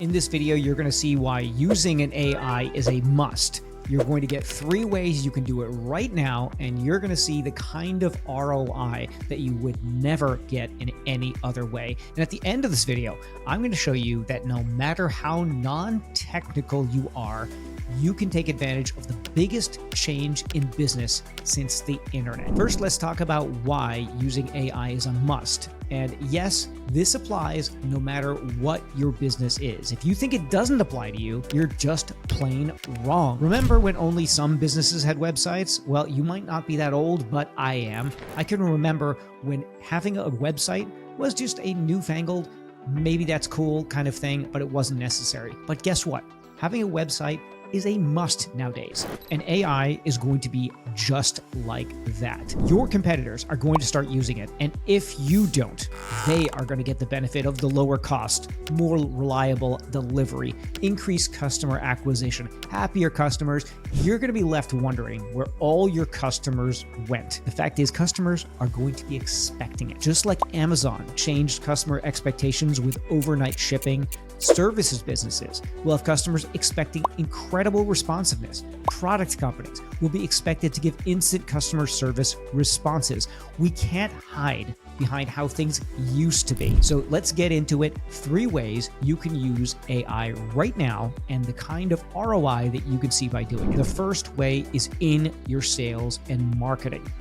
In this video, you're going to see why using an AI is a must. You're going to get 3 ways you can do it right now, and you're going to see the kind of ROI that you would never get in any other way. And at the end of this video, I'm going to show you that no matter how non-technical you are, you can take advantage of the biggest change in business since the internet. First, let's talk about why using AI is a must. And yes, this applies no matter what your business is. If you think it doesn't apply to you, you're just plain wrong. Remember when only some businesses had websites? Well, you might not be that old, but I am. I can remember when having a website was just a newfangled, maybe that's cool kind of thing, but it wasn't necessary. But guess what? Having a website is a must nowadays, and AI is going to be just like that. Your competitors are going to start using it, and if you don't, they are going to get the benefit of the lower cost, more reliable delivery, increased customer acquisition, happier customers. You're going to be left wondering where all your customers went. The fact is, customers are going to be expecting it. Just like Amazon changed customer expectations with overnight shipping, services businesses will have customers expecting incredible responsiveness. Product companies will be expected to give instant customer service responses. We can't hide behind how things used to be. So let's get into it. 3 ways you can use AI right now and the kind of ROI that you can see by doing it. The first way is in your sales and marketing.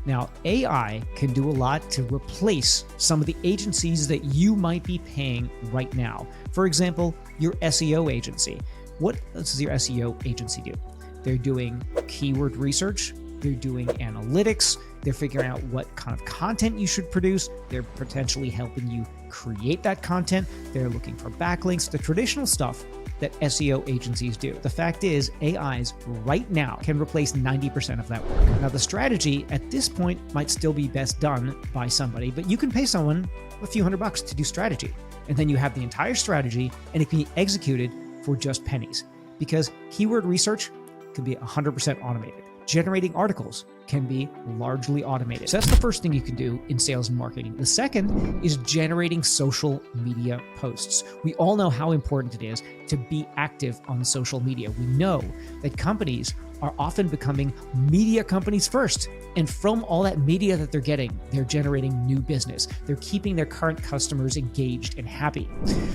Now, AI can do a lot to replace some of the agencies that you might be paying right now. For example, your SEO agency. What does your SEO agency do? They're doing keyword research, they're doing analytics, they're figuring out what kind of content you should produce, they're potentially helping you create that content, they're looking for backlinks, the traditional stuff that SEO agencies do. The fact is, AIs right now can replace 90% of that work. Now, the strategy at this point might still be best done by somebody, but you can pay someone a few $100 to do strategy. And then you have the entire strategy and it can be executed for just pennies, because keyword research can be 100% automated. Generating articles can be largely automated. So that's the first thing you can do in sales and marketing. The second is generating social media posts. We all know how important it is to be active on social media. We know that companies are often becoming media companies first. And from all that media that they're getting, they're generating new business. They're keeping their current customers engaged and happy.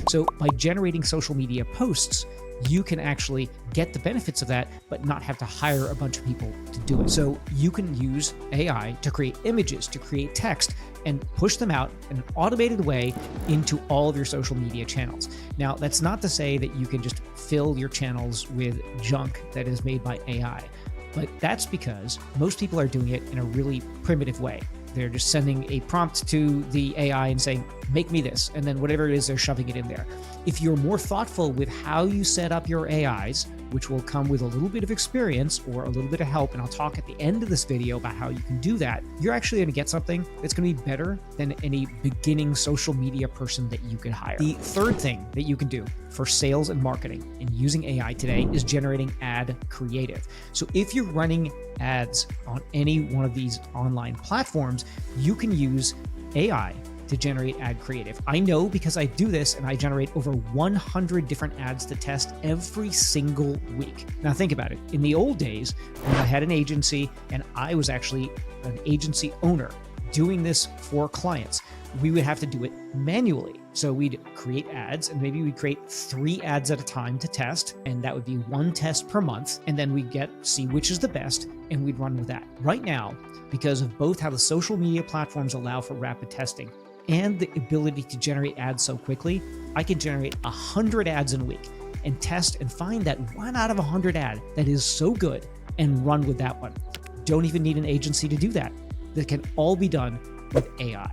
So by generating social media posts, you can actually get the benefits of that, but not have to hire a bunch of people to do it. So you can use AI to create images, to create text, and push them out in an automated way into all of your social media channels. Now, that's not to say that you can just fill your channels with junk that is made by AI, but that's because most people are doing it in a really primitive way. They're just sending a prompt to the AI and saying, make me this, and then whatever it is, they're shoving it in there. If you're more thoughtful with how you set up your AIs, which will come with a little bit of experience or a little bit of help, and I'll talk at the end of this video about how you can do that, you're actually going to get something that's going to be better than any beginning social media person that you could hire. The third thing that you can do for sales and marketing and using AI today is generating ad creative. So if you're running ads on any one of these online platforms, you can use AI to generate ad creative. I know because I do this and I generate over 100 different ads to test every single week. Now think about it. In the old days, when I had an agency and I was actually an agency owner doing this for clients, we would have to do it manually. So we'd create ads, and maybe we'd create 3 ads at a time to test, and that would be 1 test per month, and then we'd see which is the best, and we'd run with that. Right now, because of both how the social media platforms allow for rapid testing and the ability to generate ads so quickly, I can generate 100 ads in a week and test and find that 1 out of 100 ad that is so good and run with that one. Don't even need an agency to do that. That can all be done with AI.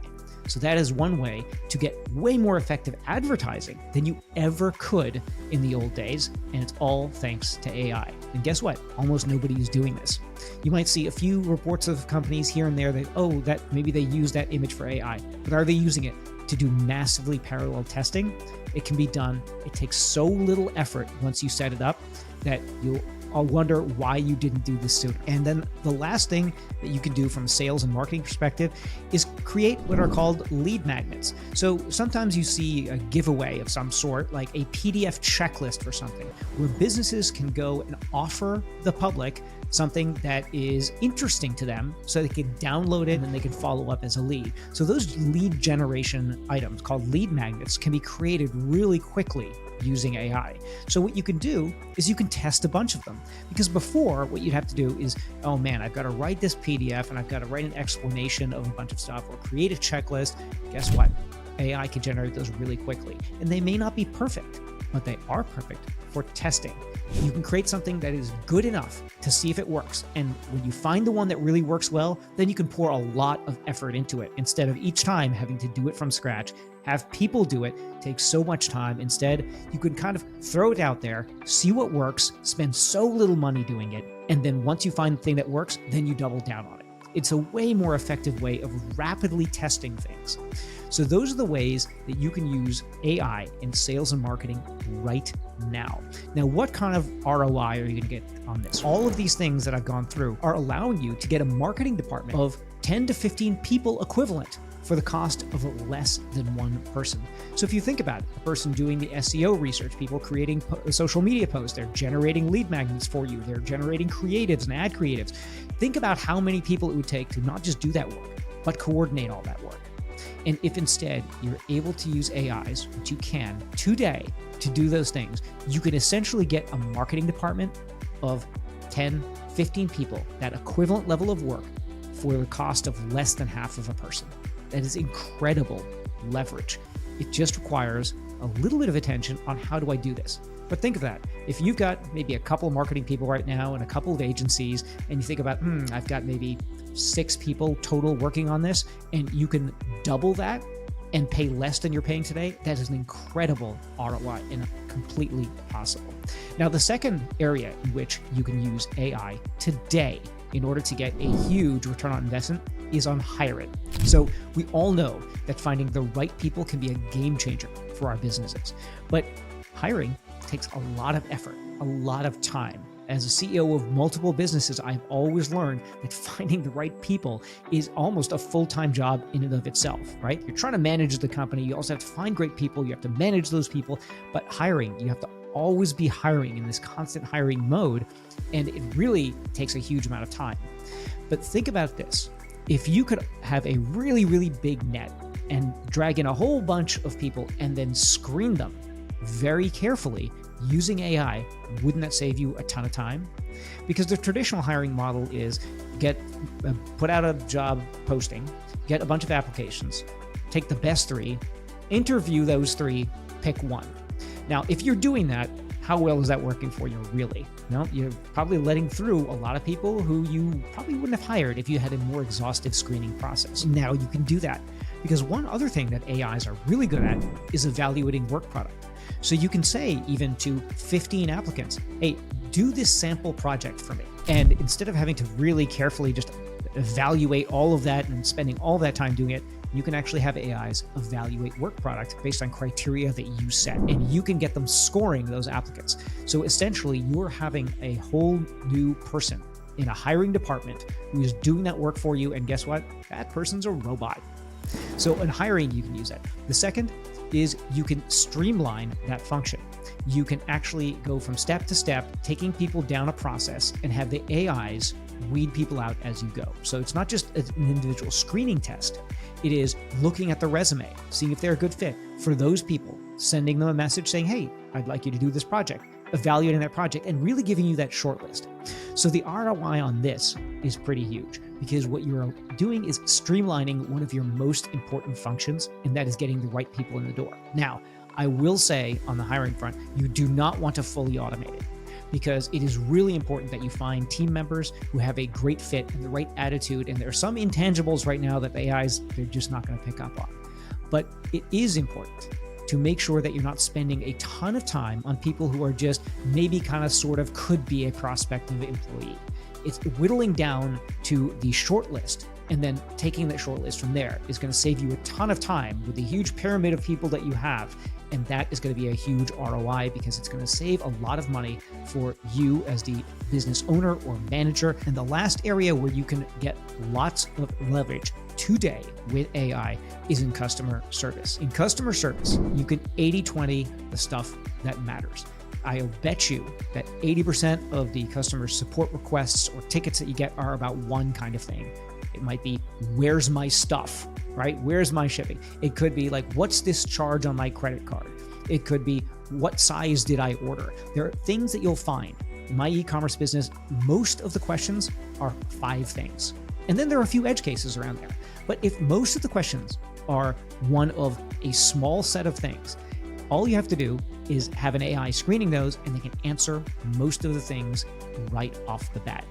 So that is one way to get way more effective advertising than you ever could in the old days, and it's all thanks to AI. And guess what? Almost nobody is doing this. You might see a few reports of companies here and there that, oh, that maybe they use that image for AI, but are they using it to do massively parallel testing? It can be done. It takes so little effort once you set it up that you'll I'll wonder why you didn't do this sooner. And then the last thing that you can do from a sales and marketing perspective is create what are called lead magnets. So sometimes you see a giveaway of some sort, like a PDF checklist for something, where businesses can go and offer the public something that is interesting to them so they can download it and then they can follow up as a lead. So those lead generation items called lead magnets can be created really quickly using AI. So what you can do is you can test a bunch of them, because before what you'd have to do is, oh man, I've got to write this PDF and I've got to write an explanation of a bunch of stuff or create a checklist. Guess what? AI can generate those really quickly, and they may not be perfect, but they are perfect for testing. You can create something that is good enough to see if it works. And when you find the one that really works well, then you can pour a lot of effort into it instead of each time having to do it from scratch. Have people do it, takes so much time. Instead, you can kind of throw it out there, see what works, spend so little money doing it. And then once you find the thing that works, then you double down on it. It's a way more effective way of rapidly testing things. So those are the ways that you can use AI in sales and marketing right now. Now, what kind of ROI are you going to get on this? All of these things that I've gone through are allowing you to get a marketing department of 10 to 15 people equivalent for the cost of less than one person. So if you think about it, the person doing the SEO research, people creating social media posts, they're generating lead magnets for you, they're generating creatives and ad creatives. Think about how many people it would take to not just do that work, but coordinate all that work. And if instead you're able to use AIs, which you can today, to do those things, you can essentially get a marketing department of 10, 15 people, that equivalent level of work, for the cost of less than half of a person. That is incredible leverage. It just requires a little bit of attention on how do I do this. But think of that. If you've got maybe a couple of marketing people right now and a couple of agencies, and you think about, I've got maybe 6 people total working on this, and you can double that and pay less than you're paying today, that is an incredible ROI and completely possible. Now, the second area in which you can use AI today in order to get a huge return on investment is on hiring. So we all know that finding the right people can be a game changer for our businesses, but hiring takes a lot of effort, a lot of time. As a CEO of multiple businesses, I've always learned that finding the right people is almost a full-time job in and of itself, right? You're trying to manage the company. You also have to find great people. You have to manage those people, but hiring, you have to always be hiring in this constant hiring mode. And it really takes a huge amount of time. But think about this. If you could have a really, really big net and drag in a whole bunch of people and then screen them very carefully using AI, wouldn't that save you a ton of time? Because the traditional hiring model is put out a job posting, get a bunch of applications, take the best 3, interview those 3, pick one. Now, if you're doing that, how well is that working for you, really? No, you're probably letting through a lot of people who you probably wouldn't have hired if you had a more exhaustive screening process. Now you can do that, because one other thing that AIs are really good at is evaluating work product. So you can say even to 15 applicants, hey, do this sample project for me. And instead of having to really carefully just evaluate all of that and spending all that time doing it, you can actually have AIs evaluate work product based on criteria that you set, and you can get them scoring those applicants. So essentially, you're having a whole new person in a hiring department who is doing that work for you, and guess what? That person's a robot. So in hiring, you can use that. The second is you can streamline that function. You can actually go from step to step, taking people down a process, and have the AIs weed people out as you go. So it's not just an individual screening test. It is looking at the resume, seeing if they're a good fit for those people, sending them a message saying, hey, I'd like you to do this project, evaluating that project, and really giving you that short list. So the ROI on this is pretty huge, because what you're doing is streamlining one of your most important functions, and that is getting the right people in the door. Now, I will say on the hiring front, you do not want to fully automate it, because it is really important that you find team members who have a great fit and the right attitude. And there are some intangibles right now that the AIs, they're just not going to pick up on. But it is important to make sure that you're not spending a ton of time on people who are just maybe kind of sort of could be a prospective employee. It's whittling down to the short list, and then taking that short list from there is going to save you a ton of time with the huge pyramid of people that you have. And that is going to be a huge ROI because it's going to save a lot of money for you as the business owner or manager. And the last area where you can get lots of leverage today with AI is in customer service. In customer service, you can 80-20 the stuff that matters. I'll bet you that 80% of the customer support requests or tickets that you get are about one kind of thing. It might be, where's my stuff, right? Where's my shipping? It could be like, what's this charge on my credit card? It could be, what size did I order? There are things that you'll find. In my e-commerce business, most of the questions are 5 things. And then there are a few edge cases around there. But if most of the questions are one of a small set of things, all you have to do is have an AI screening those, and they can answer most of the things right off the bat.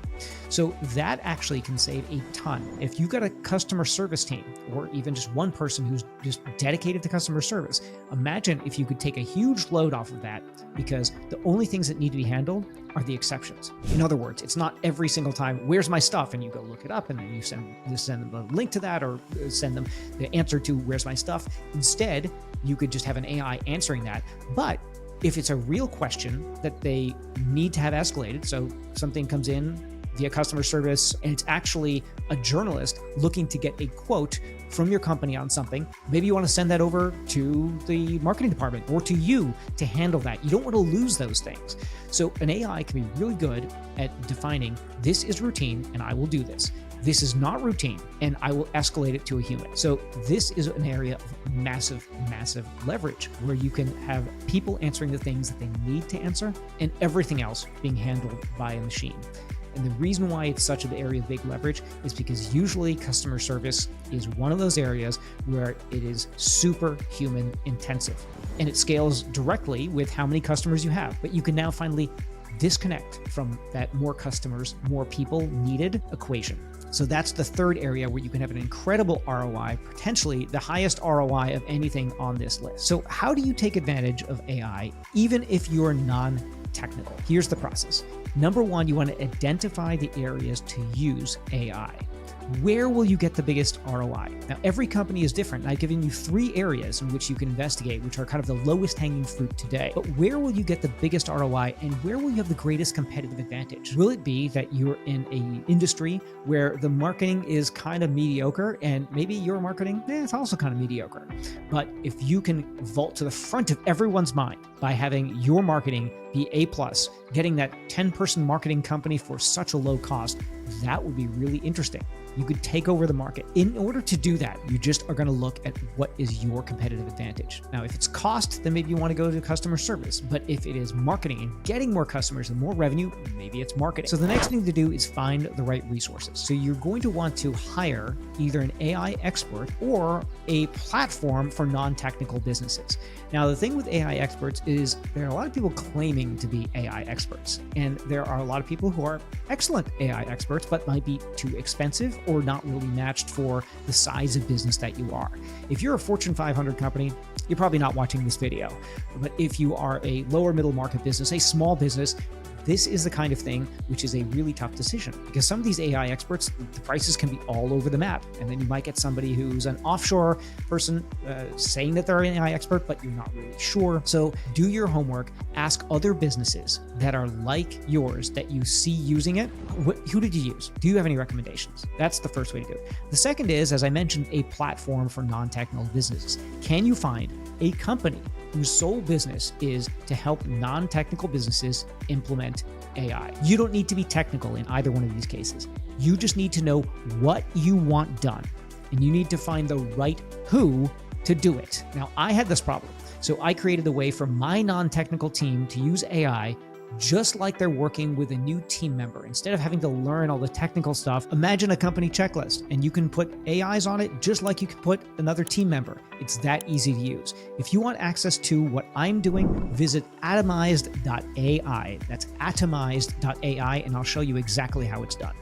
So that actually can save a ton. If you've got a customer service team, or even just one person who's just dedicated to customer service, imagine if you could take a huge load off of that, because the only things that need to be handled are the exceptions. In other words, it's not every single time, where's my stuff? And you go look it up, and then you send them a link to that, or send them the answer to where's my stuff. Instead, you could just have an AI answering that. But if it's a real question that they need to have escalated, so something comes in via customer service, and it's actually a journalist looking to get a quote from your company on something, maybe you want to send that over to the marketing department or to you to handle that. You don't want to lose those things. So an AI can be really good at defining, this is routine and I will do this. This is not routine and I will escalate it to a human. So this is an area of massive, massive leverage where you can have people answering the things that they need to answer and everything else being handled by a machine. And the reason why it's such an area of big leverage is because usually customer service is one of those areas where it is super human intensive, and it scales directly with how many customers you have. But you can now finally disconnect from that more customers, more people needed equation. So that's the third area where you can have an incredible ROI, potentially the highest ROI of anything on this list. So how do you take advantage of AI, even if you're non-technical? Here's the process. Number one, you want to identify the areas to use AI. Where will you get the biggest ROI? Now, every company is different, and I've given you 3 areas in which you can investigate, which are kind of the lowest hanging fruit today. But where will you get the biggest ROI, and where will you have the greatest competitive advantage? Will it be that you're in an industry where the marketing is kind of mediocre, and maybe your marketing, it's also kind of mediocre? But if you can vault to the front of everyone's mind by having your marketing be A+, getting that 10-person marketing company for such a low cost, that would be really interesting. You could take over the market. In order to do that, you just are going to look at what is your competitive advantage. Now, if it's cost, then maybe you want to go to customer service. But if it is marketing and getting more customers and more revenue, maybe it's marketing. So the next thing to do is find the right resources. So you're going to want to hire either an AI expert or a platform for non-technical businesses. Now, the thing with AI experts is there are a lot of people claiming to be AI experts, and there are a lot of people who are excellent AI experts, but might be too expensive or not really matched for the size of business that you are. If you're a Fortune 500 company, you're probably not watching this video. But if you are a lower middle market business, a small business, this is the kind of thing which is a really tough decision, because some of these AI experts, the prices can be all over the map. And then you might get somebody who's an offshore person saying that they're an AI expert, but you're not really sure. So do your homework, ask other businesses that are like yours that you see using it. Who did you use? Do you have any recommendations? That's the first way to do it. The second is, as I mentioned, a platform for non-technical businesses. Can you find a company whose sole business is to help non-technical businesses implement AI? You don't need to be technical in either one of these cases. You just need to know what you want done, and you need to find the right who to do it. Now, I had this problem, so I created a way for my non-technical team to use AI just like they're working with a new team member. Instead of having to learn all the technical stuff, imagine a company checklist, and you can put AIs on it just like you could put another team member. It's that easy to use. If you want access to what I'm doing, visit atomized.ai. That's atomized.ai, and I'll show you exactly how it's done.